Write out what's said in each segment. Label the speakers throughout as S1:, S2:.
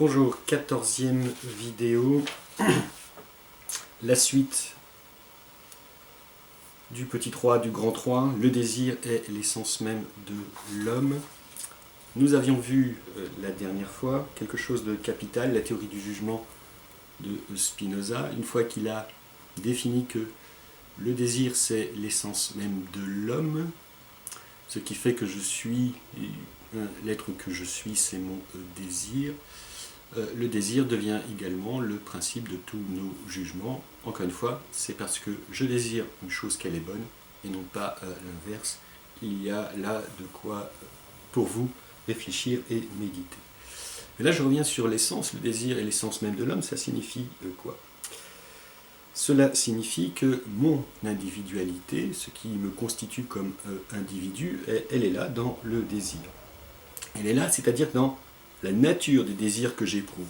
S1: Bonjour, 14e vidéo, la suite du petit 3, du grand 3, le désir est l'essence même de l'homme. Nous avions vu la dernière fois quelque chose de capital, la théorie du jugement de Spinoza, une fois qu'il a défini que le désir c'est l'essence même de l'homme, ce qui fait que je suis, l'être que je suis c'est mon désir. Le désir devient également le principe de tous nos jugements. Encore une fois, c'est parce que je désire une chose qu'elle est bonne et non pas l'inverse. Il y a là de quoi pour vous réfléchir et méditer. Et là je reviens sur l'essence, le désir est l'essence même de l'homme, ça signifie quoi? Cela signifie que mon individualité, ce qui me constitue comme individu, elle est là dans le désir. Elle est là, c'est-à-dire dans la nature des désirs que j'éprouve.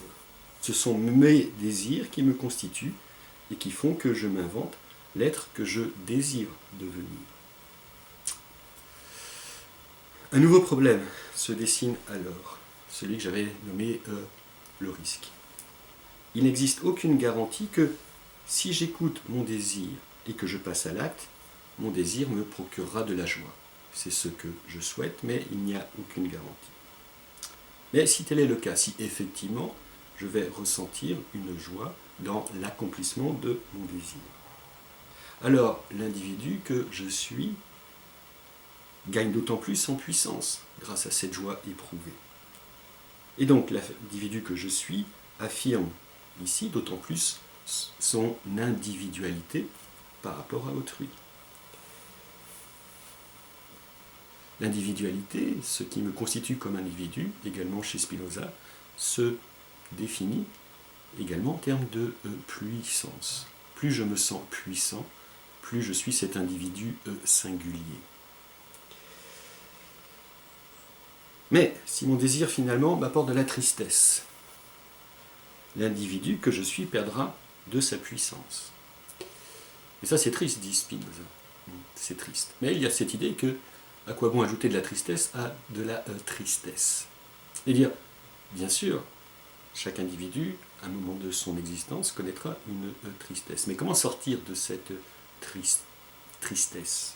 S1: Ce sont mes désirs qui me constituent et qui font que je m'invente l'être que je désire devenir. Un nouveau problème se dessine alors, celui que j'avais nommé le risque. Il n'existe aucune garantie que si j'écoute mon désir et que je passe à l'acte, mon désir me procurera de la joie. C'est ce que je souhaite, mais il n'y a aucune garantie. Mais si tel est le cas, si effectivement je vais ressentir une joie dans l'accomplissement de mon désir, alors l'individu que je suis gagne d'autant plus en puissance grâce à cette joie éprouvée. Et donc l'individu que je suis affirme ici d'autant plus son individualité par rapport à autrui. L'individualité, ce qui me constitue comme individu, également chez Spinoza, se définit également en termes de puissance. Plus je me sens puissant, plus je suis cet individu singulier. Mais si mon désir finalement m'apporte de la tristesse, l'individu que je suis perdra de sa puissance. Et ça c'est triste, dit Spinoza. C'est triste. Mais il y a cette idée que à quoi bon ajouter de la tristesse à de la tristesse? C'est-à-dire, bien sûr, chaque individu, à un moment de son existence, connaîtra une tristesse. Mais comment sortir de cette tristesse?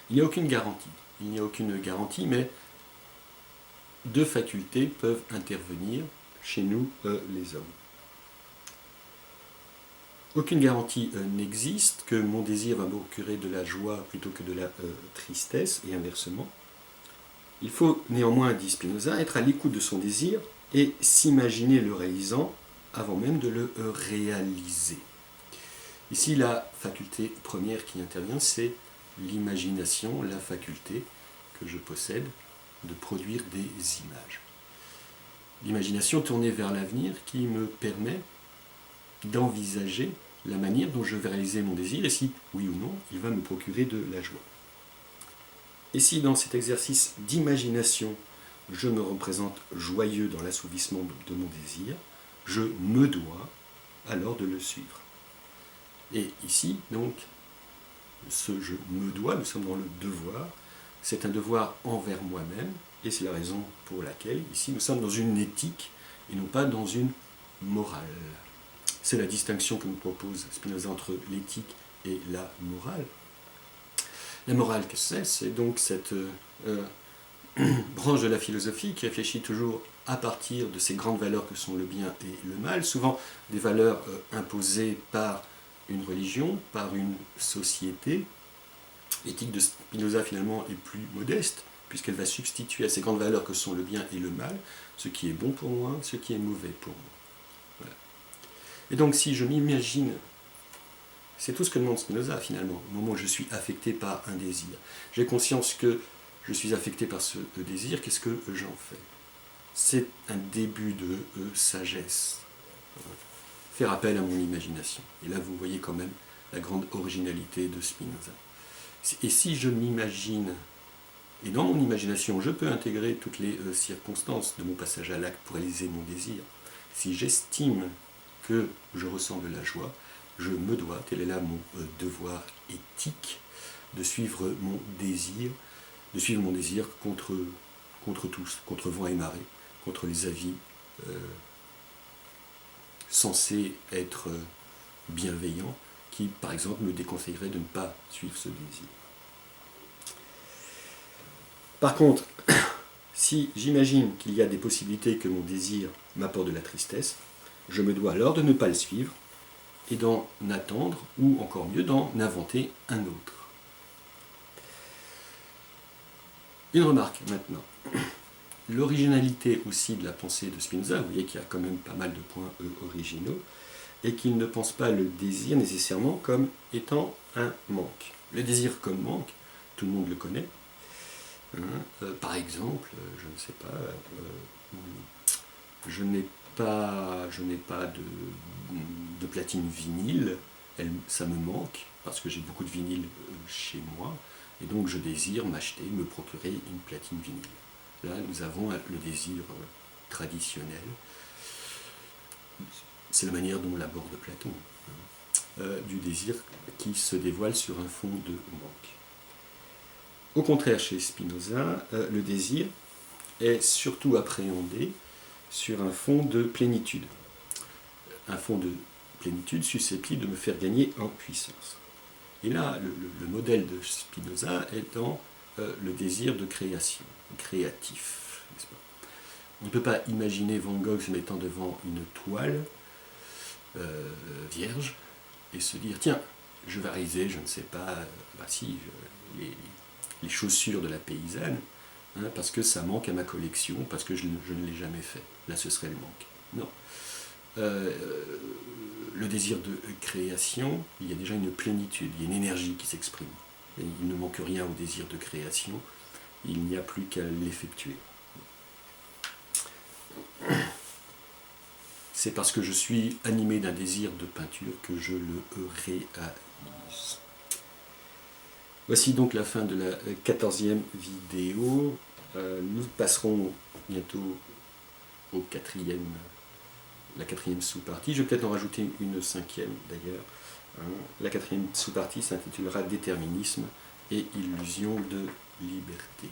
S1: Il n'y a aucune garantie. Il n'y a aucune garantie, mais deux facultés peuvent intervenir chez nous, les hommes. Aucune garantie n'existe que mon désir va me procurer de la joie plutôt que de la tristesse, et inversement. Il faut néanmoins, dit Spinoza, être à l'écoute de son désir et s'imaginer le réalisant avant même de le réaliser. Ici, la faculté première qui intervient, c'est l'imagination, la faculté que je possède de produire des images. L'imagination tournée vers l'avenir qui me permet d'envisager la manière dont je vais réaliser mon désir et si, oui ou non, il va me procurer de la joie. Et si dans cet exercice d'imagination, je me représente joyeux dans l'assouvissement de mon désir, je me dois alors de le suivre. Et ici, donc, ce je me dois, nous sommes dans le devoir, c'est un devoir envers moi-même, et c'est la raison pour laquelle, ici, nous sommes dans une éthique et non pas dans une morale. C'est la distinction que nous propose Spinoza entre l'éthique et la morale. La morale, qu'est-ce que c'est? C'est donc cette branche de la philosophie qui réfléchit toujours à partir de ces grandes valeurs que sont le bien et le mal, souvent des valeurs imposées par une religion, par une société. L'éthique de Spinoza finalement est plus modeste, puisqu'elle va substituer à ces grandes valeurs que sont le bien et le mal, ce qui est bon pour moi, ce qui est mauvais pour moi. Voilà. Et donc si je m'imagine, c'est tout ce que demande Spinoza finalement, au moment où je suis affecté par un désir. J'ai conscience que je suis affecté par ce désir, qu'est-ce que j'en fais? C'est un début de sagesse. Faire appel à mon imagination. Et là vous voyez quand même la grande originalité de Spinoza. Et si je m'imagine, et dans mon imagination je peux intégrer toutes les circonstances de mon passage à l'acte pour réaliser mon désir, si j'estime que je ressens de la joie, je me dois, tel est là mon devoir éthique, de suivre mon désir contre tous, contre vent et marée, contre les avis censé être bienveillant, qui par exemple me déconseillerait de ne pas suivre ce désir. Par contre, si j'imagine qu'il y a des possibilités que mon désir m'apporte de la tristesse, je me dois alors de ne pas le suivre et d'en attendre, ou encore mieux, d'en inventer un autre. Une remarque maintenant. L'originalité aussi de la pensée de Spinoza, vous voyez qu'il y a quand même pas mal de points originaux, et qu'il ne pense pas le désir nécessairement comme étant un manque. Le désir comme manque, tout le monde le connaît. Par exemple, je ne sais pas, je n'ai pas de platine vinyle, ça me manque, parce que j'ai beaucoup de vinyle chez moi, et donc je désire m'acheter, me procurer une platine vinyle. Là, nous avons le désir traditionnel. C'est la manière dont l'aborde Platon, du désir qui se dévoile sur un fond de manque. Au contraire, chez Spinoza, le désir est surtout appréhendé sur un fond de plénitude. Un fond de plénitude susceptible de me faire gagner en puissance. Et là, le modèle de Spinoza est dans le désir de création, créatif. N'est-ce pas ? On ne peut pas imaginer Van Gogh se mettant devant une toile vierge et se dire, tiens, je vais réaliser, je ne sais pas, les chaussures de la paysanne, parce que ça manque à ma collection, parce que je ne l'ai jamais fait. Là, ce serait le manque. Non. Le désir de création, il y a déjà une plénitude, il y a une énergie qui s'exprime. Il ne manque rien au désir de création, il n'y a plus qu'à l'effectuer. C'est parce que je suis animé d'un désir de peinture que je le réalise. Voici donc la fin de la 14e vidéo. Nous passerons bientôt au la quatrième sous-partie. Je vais peut-être en rajouter une cinquième d'ailleurs. La quatrième sous-partie s'intitulera Déterminisme et illusion de liberté.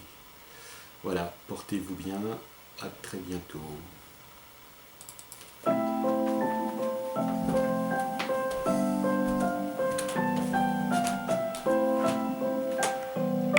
S1: Voilà, portez-vous bien, à très bientôt.